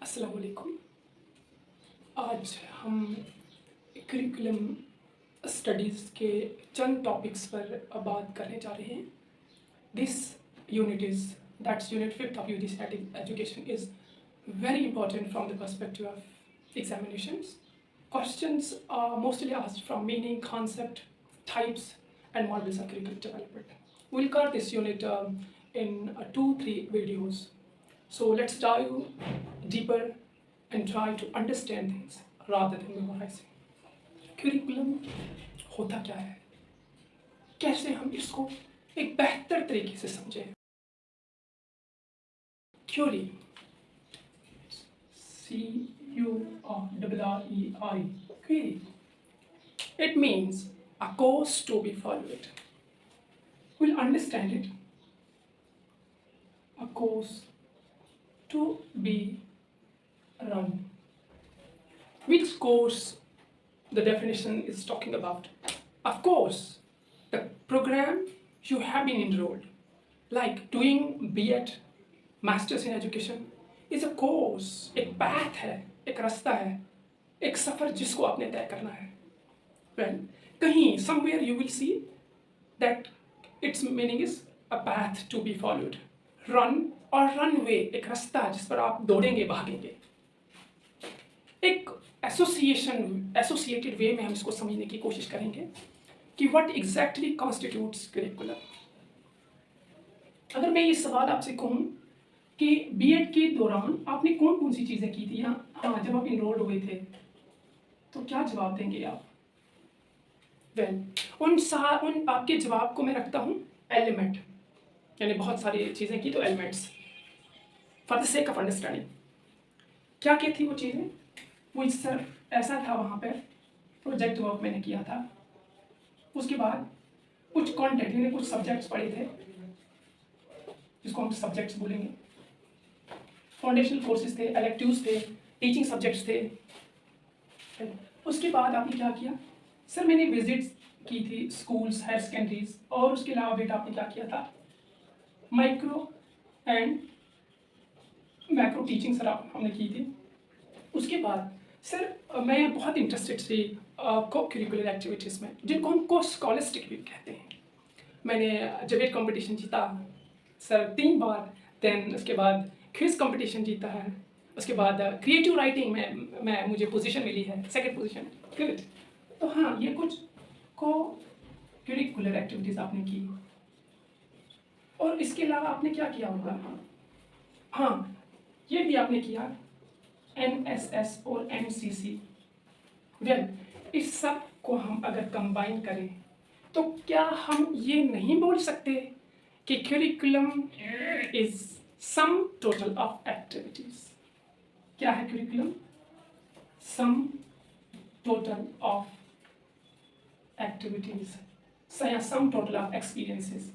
अस्सलाम वालेकुम। आज हम करिकुलम स्टडीज़ के चंद टॉपिक्स पर बात करने जा रहे हैं। This unit is that's unit 5th of UG Static Education is very important from the perspective of examinations. Questions are mostly asked from meaning, concept, types, and models of curriculum development. We'll cover this unit in 2-3 videos. So let's dive deeper and try to understand things rather than memorizing. Curriculum होता क्या है, कैसे हम इसको एक बेहतर तरीके से समझें। Theory, C-U-R-E-I, query. It means a course to be followed. We'll understand it. A course to be run. Which course the definition is talking about? Of course, the program you have been enrolled, like doing B.Ed, Masters in Education, is a course, एक path है, एक रास्ता है, एक सफ़र जिसको आपने तय करना है. Well, कहीं somewhere you will see that its meaning is a path to be followed. Run और runway एक रास्ता जिस पर आप दौड़ेंगे भागेंगे. एक एसोसिएटेड वे में हम इसको समझने की कोशिश करेंगे कि व्हाट एग्जैक्टली कॉन्स्टिट्यूट्स करिकुलम. अगर मैं ये सवाल आपसे कहूँ कि बीएड के दौरान आपने कौन कौन सी चीज़ें की थी, हाँ जब आप इनरोल्ड हुए थे, तो क्या जवाब देंगे आप? वेल, उन आपके जवाब को मैं रखता हूँ एलिमेंट, यानी बहुत सारी चीज़ें की तो elements, for the sake of understanding. क्या क्या थी वो चीज़ें? वो सर ऐसा था, वहाँ पर प्रोजेक्ट वर्क मैंने किया था. उसके बाद कुछ कॉन्टेंट यानी कुछ सब्जेक्ट्स पढ़े थे जिसको हम सब्जेक्ट्स बोलेंगे. फाउंडेशनल कोर्सेज थे, इलेक्टिव्स थे, टीचिंग सब्जेक्ट्स थे. उसके बाद आपने क्या किया? सर मैंने विजिट्स की थी स्कूल्स, हायर सेकेंडरीज, और उसके अलावा बेटा आपने क्या किया था? Micro and macro teaching sir हमने की थी. उसके बाद सर मैं बहुत इंटरेस्टेड थी को करिकुलर एक्टिविटीज़ में, जिनको हम को स्कॉलस्टिक भी कहते हैं. मैंने डिबेट कंपटीशन जीता सर 3 बार. देन उसके बाद क्विज कंपटीशन जीता है. उसके बाद क्रिएटिव राइटिंग में मुझे पोजीशन मिली है, 2nd पोजीशन. गुड. तो हाँ, ये कुछ को करिकुलर एक्टिविटीज़ आपने की. और इसके अलावा आपने क्या किया होगा? हाँ, ये भी आपने किया NSS और NCC. वेल, इस सब को हम अगर कंबाइन करें तो क्या हम ये नहीं बोल सकते कि curriculum is sum total of activities? क्या है curriculum? Sum total of activities या सम टोटल ऑफ एक्सपीरियंसेस.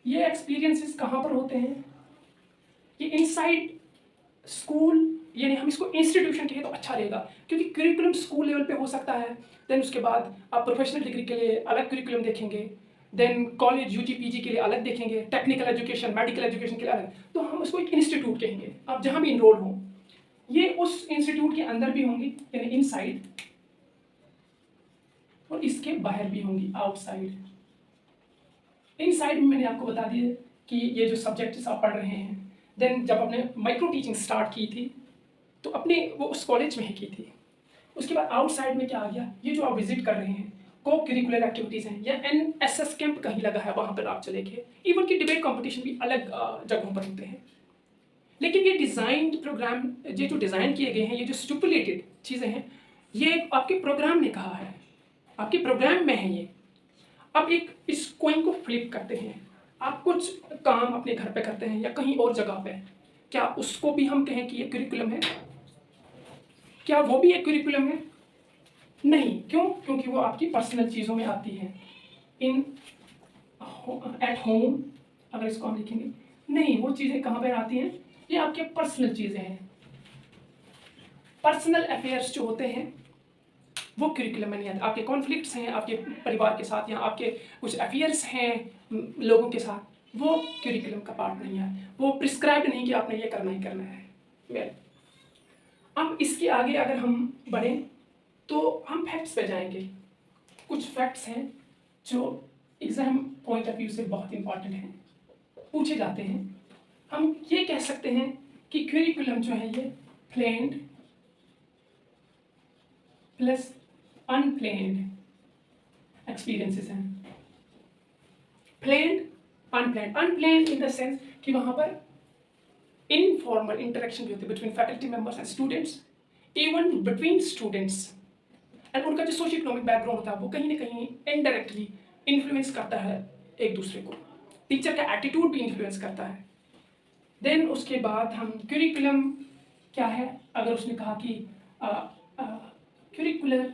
ये एक्सपीरियंसेस कहाँ पर होते हैं? ये इनसाइड स्कूल, यानी हम इसको इंस्टीट्यूशन कहें तो अच्छा रहेगा, क्योंकि करिकुलम स्कूल लेवल पे हो सकता है. देन उसके बाद आप प्रोफेशनल डिग्री के लिए अलग करिकुलम देखेंगे. देन कॉलेज यूजी पीजी के लिए अलग देखेंगे, टेक्निकल एजुकेशन, मेडिकल एजुकेशन के लिए अलग. तो हम उसको एक इंस्टीट्यूट कहेंगे. आप जहाँ भी इनरोल हों, ये उस इंस्टीट्यूट के अंदर भी होंगी, यानी इनसाइड, और इसके बाहर भी होंगी, आउटसाइड. इनसाइड में मैंने आपको बता दिया कि ये जो सब्जेक्ट्स आप पढ़ रहे हैं. देन जब आपने माइक्रो टीचिंग स्टार्ट की थी तो अपने वो उस कॉलेज में ही की थी. उसके बाद आउटसाइड में क्या आ गया? ये जो आप विजिट कर रहे हैं, को करिकुलर एक्टिविटीज़ हैं, या NSS कैंप कहीं लगा है वहाँ पर आप चले गए. इवन कि डिबेट कंपटीशन भी अलग जगहों पर होते हैं. लेकिन ये डिज़ाइंड प्रोग्राम, ये जो डिज़ाइन किए गए हैं, ये जो स्टिपुलेटेड चीज़ें हैं, ये आपके प्रोग्राम ने कहा है, आपके प्रोग्राम में है ये. अब एक इस कोइन को फ्लिप करते हैं. आप कुछ काम अपने घर पे करते हैं या कहीं और जगह पे, क्या उसको भी हम कहें कि ये करिकुलम है? क्या वो भी एक करिकुलम है? नहीं. क्यों? क्योंकि वो आपकी पर्सनल चीज़ों में आती है. इन एट होम, अगर इसको हम लिखेंगे, नहीं, वो चीज़ें कहाँ पर आती हैं? ये आपके पर्सनल चीज़ें हैं. पर्सनल अफेयर्स जो होते हैं वो करिकुलम में नहीं आते. आपके कॉन्फ्लिक्ट्स हैं आपके परिवार के साथ, या आपके कुछ अफेयर्स हैं लोगों के साथ, वो करिकुलम का पार्ट नहीं है, वो प्रिस्क्राइब नहीं कि आपने ये करना ही करना है। वेल, अब इसके आगे अगर हम बढ़ें तो हम फैक्ट्स पे जाएंगे। कुछ फैक्ट्स हैं जो एग्जाम पॉइंट ऑफ व्यू से बहुत इंपॉर्टेंट हैं, पूछे जाते हैं। हम ये कह सकते हैं कि करिकुलम जो है ये प्लेन्ड प्लस अनप्लेन्ड एक्सपीरियंसेस हैं। प्लेन्ड, अनप्लेन्ड। अनप्लेन्ड इन द सेंस कि वहाँ पर इनफॉर्मल इंटरेक्शन भी होती है between faculty members and students, even between students, and उनका जो सोशल इकोनॉमिक बैकग्राउंड होता है वो कहीं ना कहीं इनडायरेक्टली इन्फ्लुएंस करता है एक दूसरे को। टीचर का एटीट्यूड भी इन्फ्लुएंस करता है। देन उसके बाद हम करिकुलम क्या है, अगर उसने कहा कि करिकुलर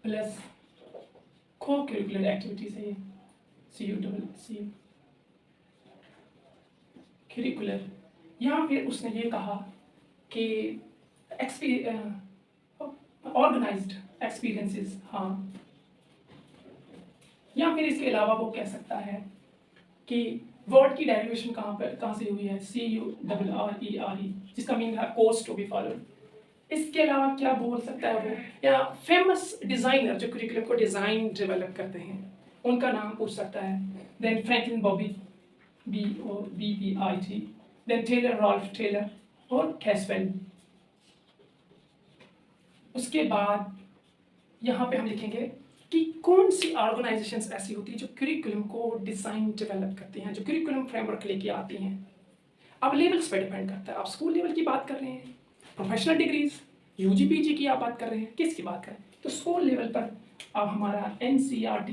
प्लस को करिकुलर एक्टिविटीज है, CUCC करिकुलर, या फिर उसने ये कहा कि ऑर्गेनाइज्ड एक्सपीरियंसेस, हाँ, या फिर इसके अलावा वो कह सकता है कि वर्ड की डेरिवेशन कहाँ से हुई है, CURRERE, जिसका मीनिंग है कोर्स टू बी फॉलोड। इसके अलावा क्या बोल सकता है वो, या फेमस डिज़ाइनर जो करिकुलम को डिज़ाइन डेवलप करते हैं उनका नाम पूछ सकता है। Then Franklin Bobby, BOBBIT, then Taylor, Rolf Taylor और कैसवेल। उसके बाद यहाँ पे हम लिखेंगे कि कौन सी ऑर्गेनाइजेशंस ऐसी होती है जो करिकुलम को डिज़ाइन डेवलप करती हैं, जो करिकुलम फ्रेमवर्क लेके आती हैं। अब लेवल्स पे डिपेंड करता है, आप स्कूल लेवल की बात कर रहे हैं, प्रोफेशनल डिग्रीज, UG PG की आप बात कर रहे हैं, किसकी बात करें, तो स्कूल लेवल पर अब हमारा NCERT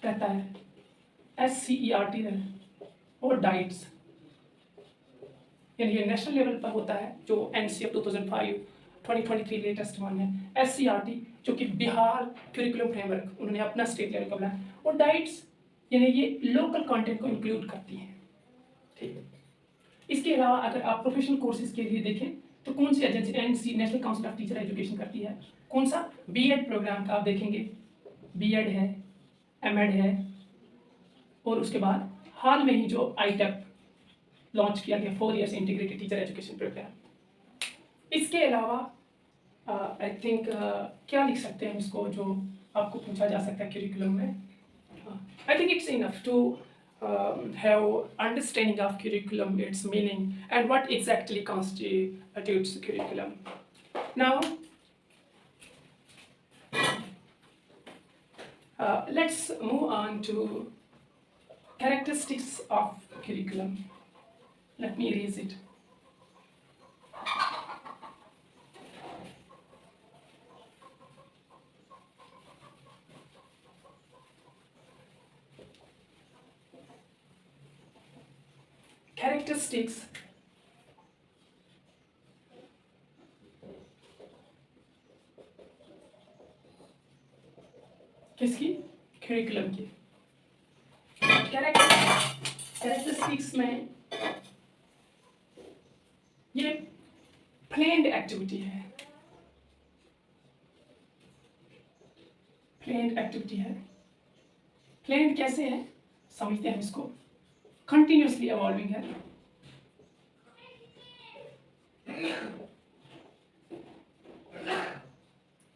रहता है, SCERT रहता है और डाइट्स, यानी ये नेशनल लेवल पर होता है जो NCF 2023 लेटेस्ट वन है। SCERT जो कि बिहार करिकुलम फ्रेमवर्क उन्होंने अपना स्टेट लेवल का बनाया, और डाइट्स यानी ये लोकल कंटेंट को इंक्लूड करती हैं। ठीक है, इसके अलावा अगर आप प्रोफेशनल कोर्सेज के लिए देखें तो कौन सी agency, NC National Council of Teacher Education करती है, कौन सा BEd प्रोग्राम का आप देखेंगे, BEd है, MEd है, और उसके बाद हाल में ही जो ITEP लॉन्च किया गया 4 years integrated teacher education programme. इसके अलावा आई थिंक क्या लिख सकते हैं इसको जो आपको पूछा जा सकता है करिकुलम में। I think it's enough to have understanding of curriculum, its meaning, and what exactly constitutes curriculum. Now, let's move on to characteristics of curriculum. Let me erase it. Characteristics किसकी, करिकुलम की। Characteristics में ये प्लेन्ड activity है, प्लेन्ड activity है। प्लेन्ड कैसे है समझते हैं इसको, कंटिन्यूसली इवॉल्विंग है,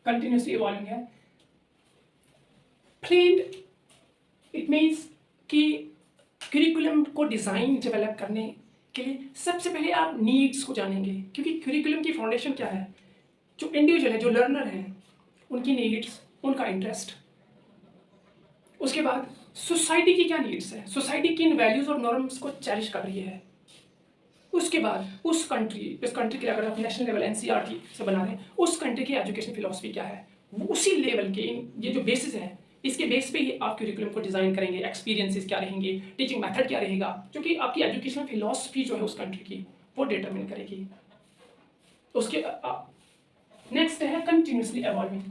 कंटिन्यूसली इवॉल्विंग है। प्लेन्ड इट मीन्स कि करिकुलम को डिज़ाइन डेवलप करने के लिए सबसे पहले आप नीड्स को जानेंगे, क्योंकि करिकुलम की फाउंडेशन क्या है, जो इंडिविजुअल है, जो लर्नर हैं, उनकी नीड्स, उनका इंटरेस्ट। उसके बाद सोसाइटी की क्या नीड्स है, सोसाइटी किन वैल्यूज़ और नॉर्म्स को चेरिश कर रही है। उसके बाद उस कंट्री के लिए अगर आप नेशनल लेवल NCERT से बना रहे हैं, उस कंट्री की एजुकेशन फिलॉसफी क्या है, उसी लेवल के ये जो बेसिस है, इसके बेस पे ही आप करिकुलम को डिज़ाइन करेंगे। एक्सपीरियंसेस क्या रहेंगे, टीचिंग मेथड क्या रहेगा, जो कि आपकी एजुकेशनल फिलॉसफी जो है उस कंट्री की वो डिटरमिन करेगी। उसके नेक्स्ट है कंटिन्यूसली इवॉल्विंग।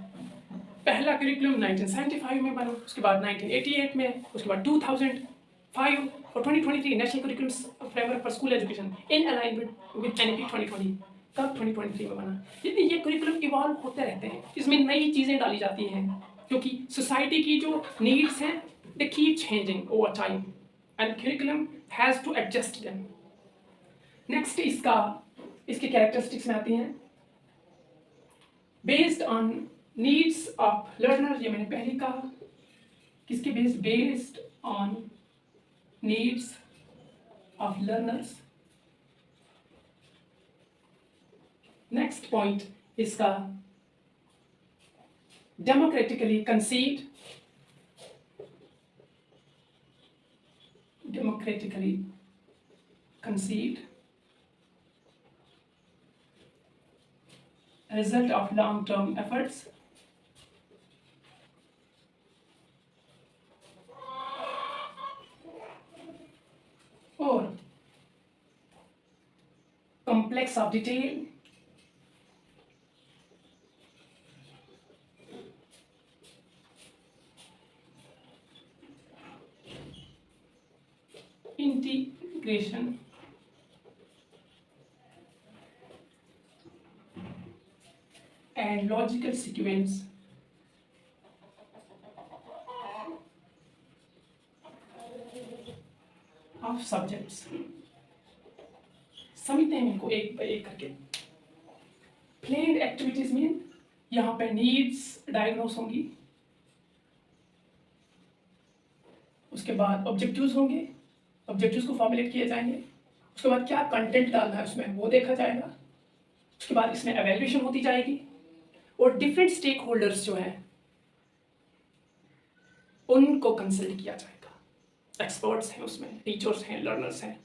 पहला करिकुलम 1975 में बना, उसके बाद 1988 में, उसके बाद 2005 और 2023 national Curriculum Framework for School education in alignment with NEP 2020 कब 2023 में बना। ये करिकुलम इवॉल्व होते रहते हैं, इसमें नई चीज़ें डाली जाती हैं, क्योंकि सोसाइटी की जो नीड्स हैं they keep changing over time and curriculum has to adjust them. Next इसके characteristics में आती हैं based on needs of learner, ये मैंने पहले कहा किसके based on needs of learners. Next point इसका democratically conceived, a result of long-term efforts, or complex of detail, integration, and logical sequence of subjects. समझते हैं इनको एक बाय एक करके. प्लेन्ड एक्टिविटीज में यहाँ पे नीड्स डायग्नोस होंगी, उसके बाद ऑब्जेक्टिव्स होंगे, ऑब्जेक्टिव्स को फॉर्मुलेट किए जाएंगे, उसके बाद क्या कंटेंट डालना है उसमें वो देखा जाएगा, उसके बाद इसमें एवेल्यूएशन होती जाएगी और डिफरेंट स्टेक होल्डर्स जो हैं उनको कंसल्ट किया जाएगा. एक्सपर्ट्स हैं उसमें, टीचर्स हैं, लर्नर्स हैं.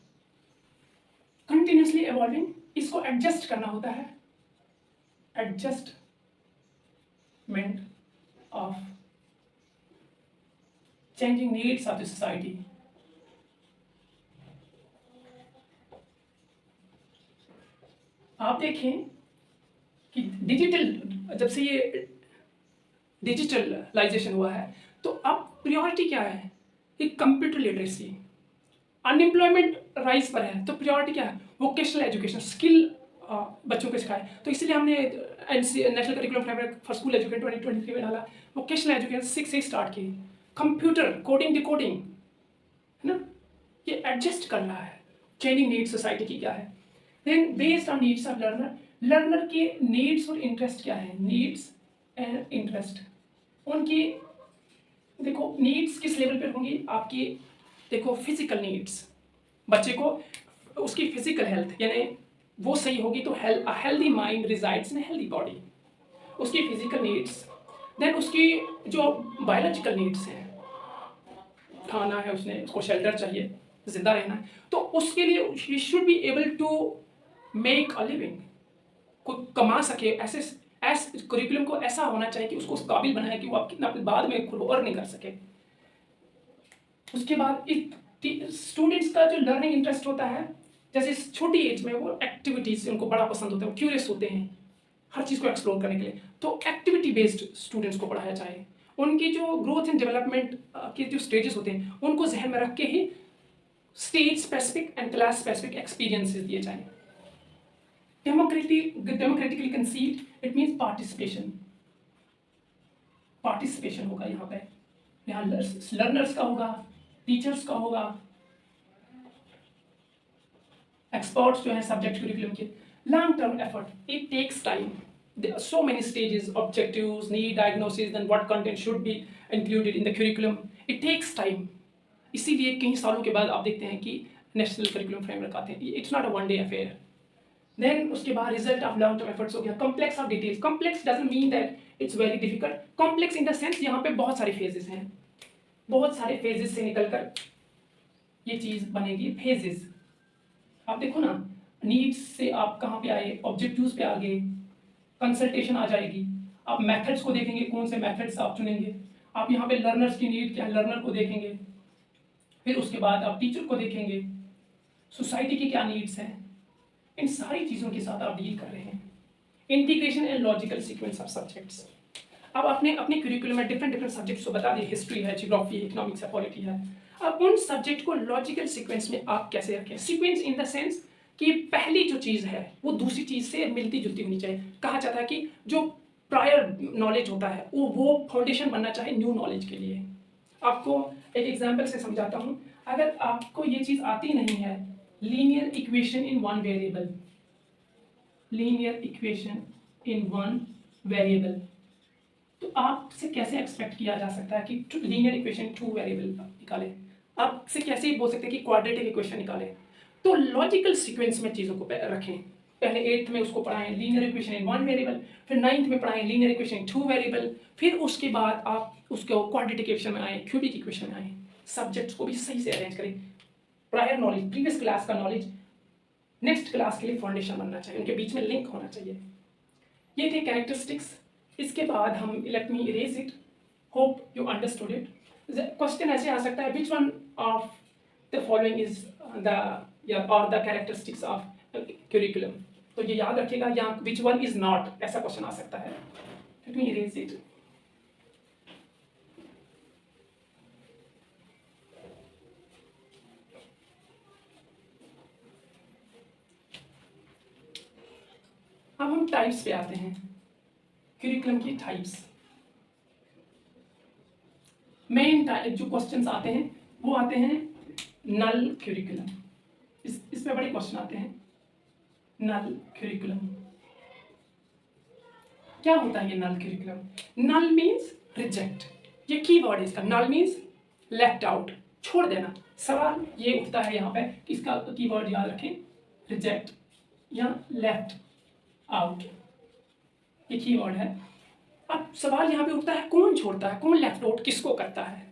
कंटिन्यूसली इवॉल्विंग, इसको एडजस्ट करना होता है, adjustment of changing needs of the society. आप देखें कि जब से ये डिजिटलाइजेशन हुआ है तो अब प्रायोरिटी क्या है? एक कंप्यूटर लिटरेसी. अनएम्प्लॉयमेंट राइज पर है तो प्रायोरिटी क्या है? वोकेशनल एजुकेशन, स्किल बच्चों को सिखाए. तो इसलिए हमने national Curriculum Framework for School Education 2023 में डाला. वोकेशनल एजुकेशन 6 से स्टार्ट की. कंप्यूटर कोडिंग डिकोडिंग है ना, ये एडजस्ट करना है चेंजिंग नीड्स सोसाइटी की क्या है. Then based on needs of learner के नीड्स और इंटरेस्ट क्या है. नीड्स एंड इंटरेस्ट उनकी देखो, नीड्स किस लेवल पर होंगी आपकी. देखो फिजिकल नीड्स, बच्चे को उसकी फिजिकल हेल्थ यानी वो सही होगी तो हेल्दी माइंड रिजाइड्स इन हेल्दी बॉडी, उसकी फिजिकल नीड्स. देन उसकी जो बायोलॉजिकल नीड्स हैं, खाना है उसने, उसको शेल्टर चाहिए, जिंदा रहना है, तो उसके लिए ही should be able to make a living, कोई कमा सके. ऐसे करिकुलम को ऐसा होना चाहिए कि उसको उस काबिल बनाए कि वो आप कितना बाद में खुद अर्न नहीं कर सके. उसके बाद स्टूडेंट्स का जो लर्निंग इंटरेस्ट होता है, जैसे छोटी एज में वो एक्टिविटीज उनको बड़ा पसंद होता है, वो क्यूरियस होते हैं हर चीज़ को एक्सप्लोर करने के लिए, तो एक्टिविटी बेस्ड स्टूडेंट्स को पढ़ाया जाए. उनकी जो ग्रोथ एंड डेवलपमेंट के जो स्टेजेस होते हैं उनको जहन में रख के ही stage specific and class specific experiences दिए जाएं. Democratically conceived, it means participation होगा. यहाँ लर्नर्स का होगा, टीचर्स का होगा, एक्सपर्ट्स जो हैं सब्जेक्ट करिकुलम के. Long term effort, it takes time. There are so many stages, objectives, need diagnosis, then what content should be included in the curriculum. It takes time. इसीलिए कई सालों के बाद आप देखते हैं कि नेशनल करिकुलम फ्रेमवर्क आते हैं. It's not a one day affair. Then उसके बाद result of long term efforts हो गया. Complex of details. Complex doesn't mean that it's very difficult. Complex in the sense यहाँ पे बहुत सारे फेजेस हैं, बहुत सारे फेजेस से निकलकर ये चीज़ बनेगी. फेजेस आप देखो ना, नीड्स से आप कहाँ पे आए, ऑब्जेक्टिव्स पे आ गए, कंसल्टेशन आ जाएगी. आप मेथड्स को देखेंगे, कौन से मेथड्स आप चुनेंगे. आप यहाँ पे लर्नर्स की नीड क्या है, लर्नर को देखेंगे. फिर उसके बाद आप टीचर को देखेंगे, सोसाइटी की क्या नीड्स हैं. इन सारी चीज़ों के साथ आप डील कर रहे हैं. Integration and logical sequence of subjects. अब आपने अपने करिकुलम में डिफरेंट सब्जेक्ट्स को बता दिए, हिस्ट्री है, जियोग्राफी, इकोनॉमिक्स है, पॉलिटी है. अब उन सब्जेक्ट को लॉजिकल सीक्वेंस में आप कैसे रखें. सीक्वेंस इन द सेंस कि पहली जो चीज़ है वो दूसरी चीज़ से मिलती जुलती होनी चाहिए. कहा जाता है कि जो प्रायर नॉलेज होता है वो फाउंडेशन बनना चाहिए न्यू नॉलेज के लिए. आपको एक एग्जाम्पल से समझाता हूँ। अगर आपको ये चीज़ आती नहीं है, linear equation in one variable, linear equation in one variable, तो आपसे कैसे एक्सपेक्ट किया जा सकता है कि लीनियर इक्वेशन टू वेरिएबल निकाले? आपसे कैसे बोल सकते हैं कि क्वाड्रेटिक इक्वेशन निकाले? तो लॉजिकल सीक्वेंस में चीज़ों को रखें। पहले 8th में उसको पढ़ाएं linear equation in one variable, फिर 9th में पढ़ाएं linear equation in two variable, फिर उसके बाद आप उसको क्वाड्रेटिक इक्वेशन में आए, क्यूबिक इक्वेशन में आए। सब्जेक्ट्स को भी सही से अरेंज करें। प्रायर नॉलेज, प्रीवियस क्लास का नॉलेज नेक्स्ट क्लास के लिए फाउंडेशन बनना चाहिए, उनके बीच में लिंक होना चाहिए। ये थे कैरेक्टरिस्टिक्स। इसके बाद हम let me erase it, hope you understood it. Question ऐसे आ सकता है, which one of the following is the और द कैरेक्टरिस्टिक्स ऑफ curriculum, तो ये याद रखिएगा, या विच वन इज नॉट, ऐसा क्वेश्चन आ सकता है। Let me erase it. अब हम टाइप्स पे आते हैं, क्यूरिकुलम की टाइप्स। मेन जो क्वेश्चंस आते हैं वो आते हैं नल क्यूरिकुलम। इसमें बड़े क्वेश्चन आते हैं। नल क्यूरिकुलम क्या होता है? ये नल क्यूरिकुलम, नल मीन्स रिजेक्ट, ये की वर्ड है इसका। नल मीन्स लेफ्ट आउट, छोड़ देना। सवाल ये उठता है यहाँ पे कि इसका की वर्ड याद रखें, रिजेक्ट या लेफ्ट आउट, ये की वर्ड है। अब सवाल यहाँ पे उठता है, कौन छोड़ता है, कौन लेफ्ट आउट किसको करता है?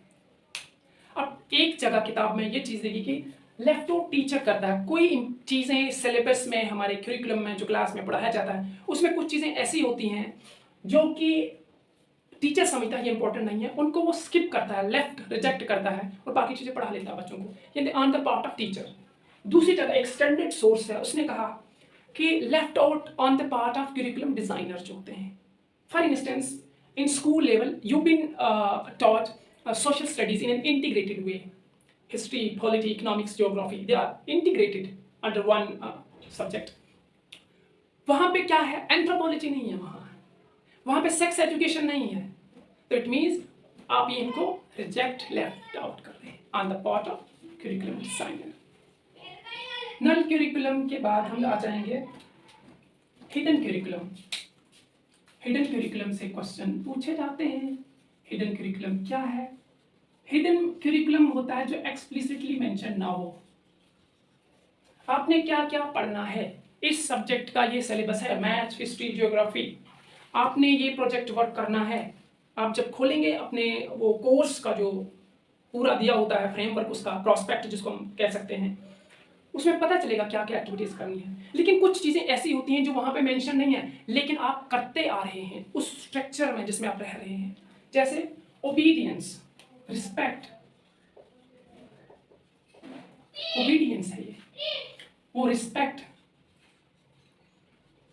अब एक जगह किताब में ये चीज़ देखी कि लेफ्ट आउट टीचर करता है। कोई चीज़ें सिलेबस में, हमारे क्यूरिकुलम में जो क्लास में पढ़ाया जाता है, उसमें कुछ चीज़ें ऐसी होती हैं जो कि टीचर समझता है ये इंपॉर्टेंट नहीं है, उनको वो स्किप करता है, लेफ्ट रिजेक्ट करता है और बाकी चीज़ें पढ़ा लेता है बच्चों को, यानी on the part of teacher. दूसरी जगह एक्सटेंडेड सोर्स है, उसने कहा कि left out on the part of curriculum designer जो होते हैं। For instance, in school level you been taught social studies in an integrated way. History, polity, economics, geography, they are integrated under one subject. वहाँ पे क्या है? Anthropology नहीं है, वहाँ पे सेक्स एजुकेशन नहीं है। तो इट मीन्स आप ये इनको रिजेक्ट, लेफ्ट आउट कर रहे हैं on the part of curriculum designer. Null curriculum के बाद हम आ जाएंगे हिडन क्यूरिकुलम। हिडन क्यूरिकुलम से क्वेश्चन पूछे जाते हैं। हिडन क्यूरिकुलम क्या है? हिडन क्यूरिकुलम होता है जो एक्सप्लिसिटली मेंशन ना हो। आपने क्या क्या पढ़ना है, इस सब्जेक्ट का ये सिलेबस है, मैथ्स, हिस्ट्री, ज्योग्राफी, आपने ये प्रोजेक्ट वर्क करना है। आप जब खोलेंगे अपने वो कोर्स का जो पूरा दिया होता है फ्रेमवर्क, उसका प्रॉस्पेक्ट जिसको हम कह सकते हैं, उसमें पता चलेगा क्या क्या एक्टिविटीज करनी है। लेकिन कुछ चीज़ें ऐसी होती हैं जो वहाँ पे मेंशन नहीं है, लेकिन आप करते आ रहे हैं उस स्ट्रक्चर में जिसमें आप रह रहे हैं। जैसे ओबीडियंस, रिस्पेक्ट, ओबीडियंस है ये, वो रिस्पेक्ट,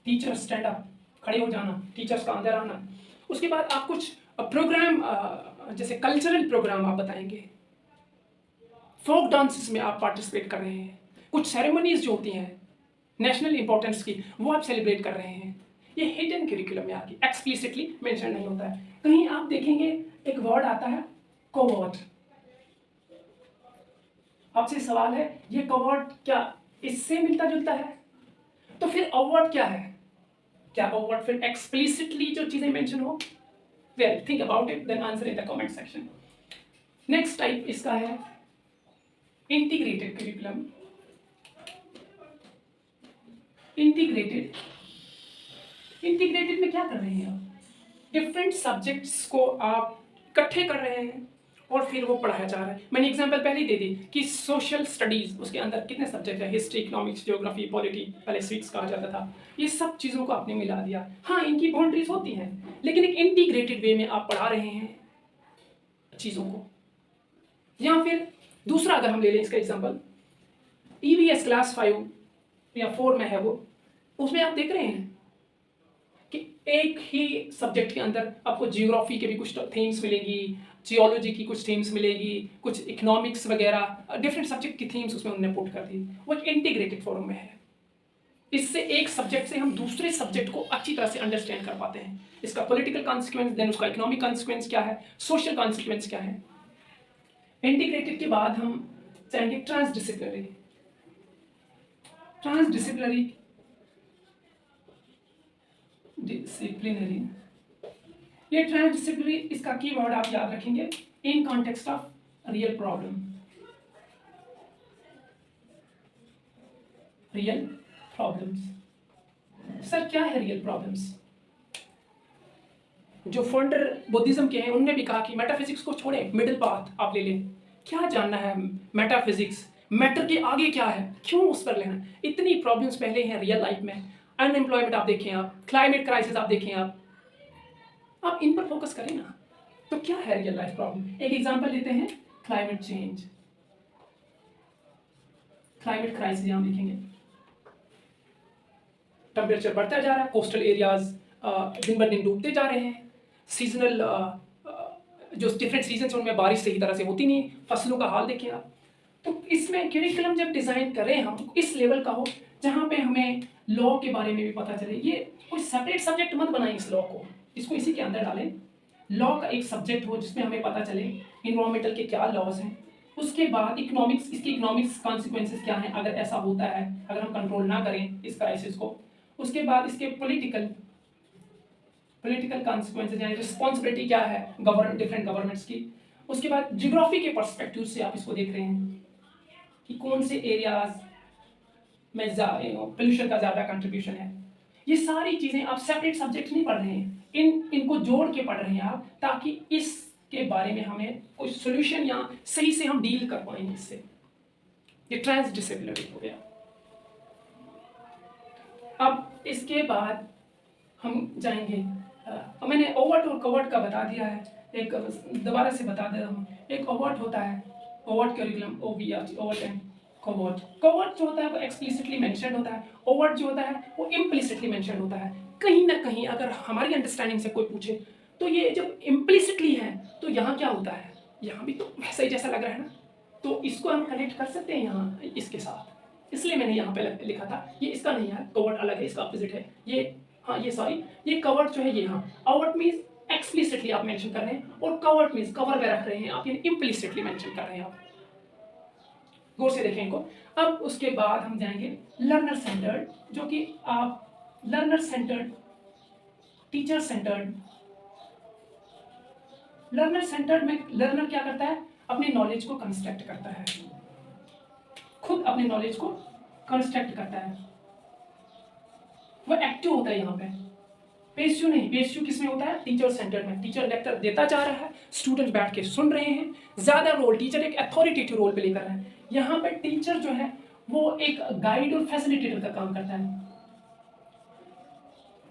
टीचर स्टैंड अप, खड़े हो जाना, टीचर्स का अंदर आना। उसके बाद आप कुछ प्रोग्राम जैसे कल्चरल प्रोग्राम आप बताएंगे, फोक डांसेस में आप पार्टिसिपेट कर रहे हैं, कुछ सेरेमनीज जो होती हैं नेशनल इंपॉर्टेंस की, वो आप सेलिब्रेट कर रहे हैं। ये हिडन करिकुलम में आके एक्सप्लिसिटली मेंशन नहीं होता है। कहीं आप देखेंगे एक वर्ड आता है कोवर्ट। आपसे सवाल है, ये कोवर्ट क्या इससे मिलता जुलता है? तो फिर ओवर्ट क्या है? क्या ओवर्ट फिर एक्सप्लिसिटली जो चीजें मेंशन हो? Well, think about it, then answer in the comment section. Next type इसका है इंटीग्रेटेड करिकुलम। इंटीग्रेटेड में क्या कर रहे हैं आप? डिफरेंट सब्जेक्ट्स को आप इकट्ठे कर रहे हैं और फिर वो पढ़ाया जा रहा है। मैंने एग्जांपल पहले ही दे दी कि सोशल स्टडीज, उसके अंदर कितने सब्जेक्ट है, हिस्ट्री, इकोनॉमिक्स, ज्योग्राफी, पॉलिटी, पहले स्वीट्स कहा जाता था। ये सब चीज़ों को आपने मिला दिया। हाँ, इनकी बाउंड्रीज होती हैं, लेकिन एक इंटीग्रेटेड वे में आप पढ़ा रहे हैं चीज़ों को। या फिर दूसरा अगर हम ले लें इसका एग्जाम्पल, ईवीएस क्लास 5 या 4 में है वो, उसमें आप देख रहे हैं कि एक ही सब्जेक्ट के अंदर आपको जियोग्राफी के भी कुछ थीम्स मिलेंगी, जियोलॉजी की कुछ थीम्स मिलेगी, कुछ इकोनॉमिक्स वगैरह, डिफरेंट सब्जेक्ट की थीम्स उसमें उन्होंने पुट कर दी। वो एक इंटीग्रेटेड फॉर्म में है। इससे एक सब्जेक्ट से हम दूसरे सब्जेक्ट को अच्छी तरह से अंडरस्टैंड कर पाते हैं। इसका पॉलिटिकल कॉन्सिक्वेंस, देन उसका इकोनॉमिक कॉन्सिक्वेंस क्या है, सोशल कॉन्सिक्वेंस क्या है। इंटीग्रेटेड के बाद हम चाहेंगे ट्रांसडिसिप्लिनरी। ट्रांसडिसिप्लिनरी डिसिप्लिनरी, ये ट्रांसडिसिप्लिनरी, इसका कीवर्ड आप याद रखेंगे, in context of real problem. Real problems. Sir क्या है रियल प्रॉब्लम्स? जो फाउंडर बुद्धिज्म के हैं उनने भी कहा कि मेटाफिजिक्स को छोड़ें, मिडिल पाथ आप ले लें। क्या जानना है मेटाफिजिक्स, मैटर के आगे क्या है, क्यों उस पर लेना? इतनी प्रॉब्लम्स पहले हैं रियल लाइफ में। अनएम्प्लॉयमेंट आप देखें, आप क्लाइमेट क्राइसिस आप देखें, आप इन पर फोकस करें ना। तो क्या है रियल लाइफ प्रॉब्लम? एक एग्जांपल लेते हैं, क्लाइमेट चेंज, क्लाइमेट क्राइसिस यहां देखेंगे। टेम्परेचर बढ़ता जा रहा है, कोस्टल एरियाज दिन ब दिन डूबते जा रहे हैं, सीजनल जो डिफरेंट सीजन हैं उनमें बारिश सही तरह से होती नहीं, फसलों का हाल देखें आप। तो इसमें करिकुलम जब डिज़ाइन करें हम, इस लेवल का हो जहाँ पे हमें लॉ के बारे में भी पता चले। ये कोई सेपरेट सब्जेक्ट मत बनाएं इस लॉ को, इसको इसी के अंदर डालें। लॉ का एक सब्जेक्ट हो जिसमें हमें पता चले इन्वायरमेंटल के क्या लॉज हैं। उसके बाद इकोनॉमिक्स, इसके इकोनॉमिक्स कॉन्सिक्वेंसेस क्या हैं अगर ऐसा होता है, अगर हम कंट्रोल ना करें इस क्राइसिस को। उसके बाद इसके पॉलिटिकल कॉन्सिक्वेंसेस यानी रिस्पॉन्सिबिलिटी क्या है डिफरेंट गवर्नमेंट्स की। उसके बाद जियोग्राफी के पर्सपेक्टिव से आप इसको देख रहे हैं कि कौन से एरियाज में पोल्यूशन का ज़्यादा कंट्रीब्यूशन है। ये सारी चीज़ें आप सेपरेट सब्जेक्ट नहीं पढ़ रहे हैं, इनको जोड़ के पढ़ रहे हैं आप, ताकि इसके बारे में हमें कोई सोल्यूशन या सही से हम डील कर पाएंगे इससे। ये ट्रांसडिसिप्लिनरी हो गया। अब इसके बाद हम जाएंगे, मैंने ओवर्ट और कवर्ट का बता दिया है, एक दोबारा से बता दे रहा हूँ। एक ओवर्ट होता है, overt curriculum, OVR, overt and covert. Covert जो होता है वो एक्सप्लिसिटली मेंशन्ड होता है, ओवर्ट जो होता है वो इम्प्लिसिटली मेंशन्ड होता है। कहीं ना कहीं अगर हमारी अंडरस्टैंडिंग से कोई पूछे तो ये जब इम्प्लिसिटली है तो यहाँ क्या होता है, यहाँ भी तो वैसा ही जैसा लग रहा है ना, तो इसको हम कनेक्ट कर सकते हैं यहाँ इसके साथ, इसलिए मैंने यहाँ पे लिखा था। ये इसका नहीं है, कवर्ट अलग है, इसका अपोजिट है ये। हाँ ये सॉरी, ये कवर्ट जो है ये, हाँ आउट मीन्स एक्सप्लिसिटली आप मेंशन कर रहे हैं, और कवर्ट मीन्स कवर में रख रहे हैं आप, यानी इम्प्लिसिटली मेंशन कर रहे हैं आप। गौर से देखें इनको। अब उसके बाद हम जाएंगे लर्नर सेंटर्ड, जो कि आप learner centred, teacher centred. Learner centred में लर्नर क्या करता है, अपनी नॉलेज को कंस्ट्रक्ट करता है, खुद अपनी नॉलेज को कंस्ट्रक्ट करता है, वो एक्टिव होता है यहाँ पे। पेसिव नहीं, पेसिव किसमें होता है, टीचर सेंटर्ड में। टीचर लेक्चर देता जा रहा है, स्टूडेंट बैठ के सुन रहे हैं, ज्यादा रोल टीचर एक अथॉरिटेटिव रोल प्ले कर रहा है। यहाँ पे टीचर जो है वो एक गाइड और फैसिलिटेटर का काम करता है।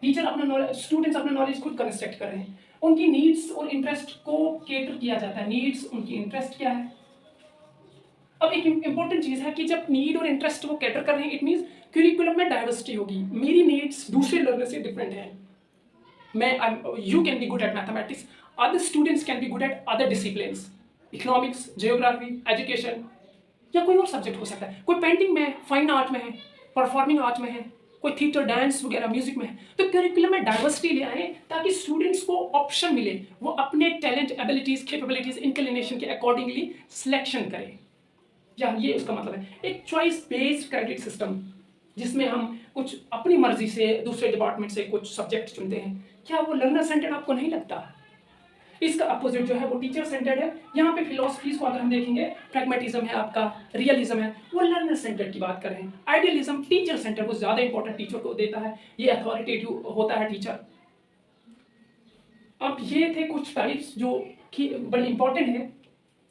टीचर अपना नॉलेज, स्टूडेंट्स अपना नॉलेज खुद कंस्ट्रक्ट कर रहे हैं, उनकी नीड्स और इंटरेस्ट को केटर किया जाता है। नीड्स, उनकी इंटरेस्ट क्या है। अब एक इंपॉर्टेंट चीज है कि जब नीड और इंटरेस्ट वो कैटर कर रहे हैं, इट मींस करिकुलम में डाइवर्सिटी होगी। मेरी नीड्स दूसरे लर्नर से डिफरेंट है। You can be good at mathematics, other students can be good at other disciplines, economics, geography, education, या कोई और सब्जेक्ट हो सकता है। कोई पेंटिंग में है, फाइन आर्ट में है, परफॉर्मिंग आर्ट में है, कोई थिएटर, डांस वगैरह, म्यूजिक में है। तो करिकुलम में डाइवर्सिटी ले आए ताकि स्टूडेंट्स को ऑप्शन मिले, वो अपने टैलेंट, एबिलिटीज, कैपेबिलिटीज, इंक्लिनेशन के अकॉर्डिंगली सिलेक्शन करें। या ये उसका मतलब है एक चॉइस बेस्ड क्रेडिट सिस्टम, जिसमें हम कुछ अपनी मर्जी से दूसरे डिपार्टमेंट से कुछ सब्जेक्ट चुनते हैं। क्या वो लर्नर सेंटर्ड आपको नहीं लगता? इसका अपोजिट जो है वो टीचर सेंटर्ड है। यहाँ पे फिलोसफीज को अगर हम देखेंगे, प्रैग्मेटिज्म है आपका, रियलिज्म है, वो लर्नर सेंटर्ड की बात कर रहे हैं। आइडियलिज्म टीचर सेंटर्ड, वो ज्यादा इंपॉर्टेंट टीचर को देता है, ये अथॉरिटेटिव होता है टीचर। अब ये थे कुछ टाइप्स जो कि बड़ी इंपॉर्टेंट है,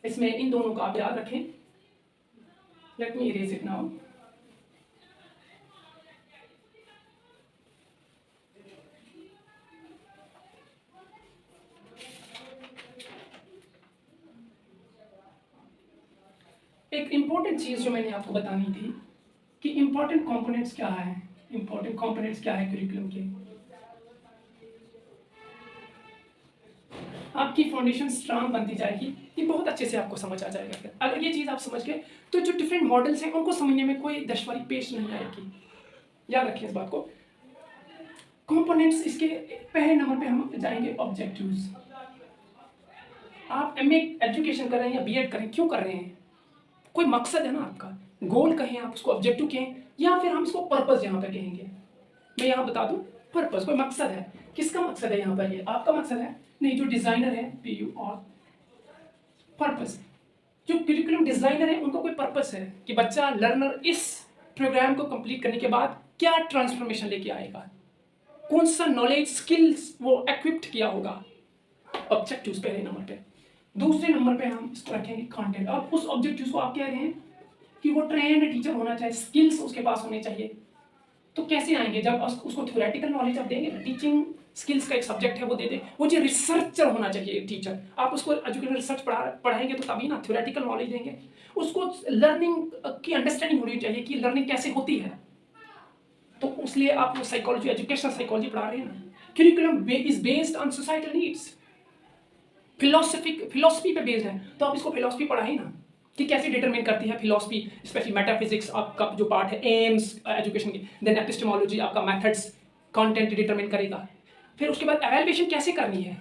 इसमें इन दोनों का आप याद रखें। Let me erase it now. एक इंपॉर्टेंट चीज जो मैंने आपको बतानी थी कि इंपॉर्टेंट कंपोनेंट्स क्या है, इंपॉर्टेंट कंपोनेंट्स क्या है करिकुलम के। आपकी फाउंडेशन स्ट्रांग बनती जाएगी, ये बहुत अच्छे से आपको समझ आ जाएगा। फिर अगर ये चीज़ आप समझ गए तो जो डिफरेंट मॉडल्स हैं उनको समझने में कोई दुश्वारी पेश नहीं आएगी। याद रखिए इस बात को। कंपोनेंट्स, इसके पहले नंबर पे हम जाएंगे ऑब्जेक्टिव्स। आप एमए एजुकेशन कर रहे हैं या बीएड कर रहे हैं, क्यों कर रहे हैं? कोई मकसद है ना आपका, गोल कहें आप उसको, ऑब्जेक्टिव कहें, या फिर हम इसको पर्पस यहाँ पे कहेंगे। मैं यहाँ बता दूँ, पर्पस, कोई मकसद है। किसका मकसद है यहाँ पर? ये आपका मकसद है? नहीं, जो डिजाइनर है, पीयू और पर्पस, जो करिकुलम डिजाइनर है उनको कोई पर्पस है कि बच्चा लर्नर इस प्रोग्राम को कंप्लीट करने के बाद क्या ट्रांसफॉर्मेशन लेके आएगा, कौन सा नॉलेज स्किल्स वो इक्विप्ड किया होगा। ऑब्जेक्टिव्स पहले नंबर पे। दूसरे नंबर पे हम इसको रखेंगे कंटेंट। अब उस ऑब्जेक्टिव्स को आप कह रहे हैं कि वो ट्रेंड टीचर होना चाहिए, स्किल्स उसके पास होने चाहिए। तो कैसे आएंगे? जब उसको थ्योरेटिकल नॉलेज आप देंगे, टीचिंग स्किल्स का एक सब्जेक्ट है वो दे दे। वो जो रिसर्चर होना चाहिए टीचर, आप उसको एजुकेशनल रिसर्च पढ़ाएंगे तो तभी ना थ्योरेटिकल नॉलेज देंगे। उसको लर्निंग की अंडरस्टैंडिंग होनी चाहिए कि लर्निंग कैसे होती है। तो इसलिए आप साइकोलॉजी, एजुकेशनल साइकोलॉजी पढ़ा रहे हैं ना। Curriculum is based on societal needs, philosophy पे बेस्ड है, तो आप इसको फिलोसफी पढ़ाएं ना कि कैसे डिटरमिन करती है फिलोसफी, स्पेशली मेटाफिजिक्स आपका जो पार्ट है, एम्स एजुकेशन की, देन एपिस्टेमोलॉजी आपका मेथड्स, कंटेंट डिटरमिन करेगा। फिर उसके बाद एवेल्युएशन कैसे करनी है,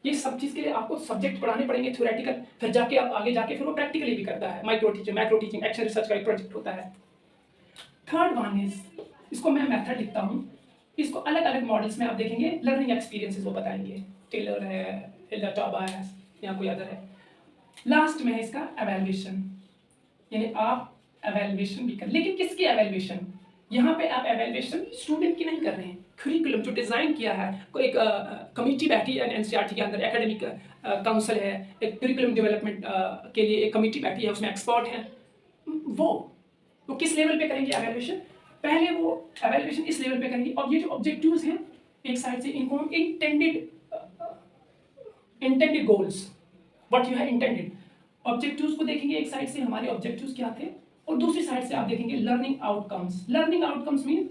ये सब चीज़ के लिए आपको सब्जेक्ट पढ़ाने पड़ेंगे थ्योरेटिकल, फिर जाके आप आगे जाके फिर वो प्रैक्टिकली भी करता है। Micro teaching, macro teaching, action research का एक प्रोजेक्ट होता है। थर्ड वन इज, इसको मैं मेथड लिखता हूँ, इसको अलग अलग मॉडल्स में आप देखेंगे लर्निंग एक्सपीरियंसेस वो बताएंगे। टेलर है, टाबा है, या कोई अदर है। लास्ट में है इसका एवेल्युएशन, यानी आप एवेल्युएशन भी कर, लेकिन किसकी एवेल्युएशन? यहाँ पे आप एवेल्युएशन स्टूडेंट की नहीं कर रहे हैं। करिकुलम जो डिज़ाइन किया है, कोई एक कमिटी बैठी है एनसीईआरटी के अंदर, एकेडमिक काउंसिल है, एक करिकुलम डेवलपमेंट के लिए एक कमिटी बैठी है, उसमें एक्सपर्ट हैं, वो किस लेवल पे करेंगे एवेल्युएशन? पहले वो एवेल्युएशन इस लेवल पे करेंगे। और ये जो ऑब्जेक्टिव्स हैं, एक साइड से इनको हम intended goals, what you have intended, objectives को देखेंगे। एक साइड से हमारे ऑब्जेक्टिव्स क्या थे, और दूसरी साइड से आप देखेंगे learning outcomes. Learning outcomes mean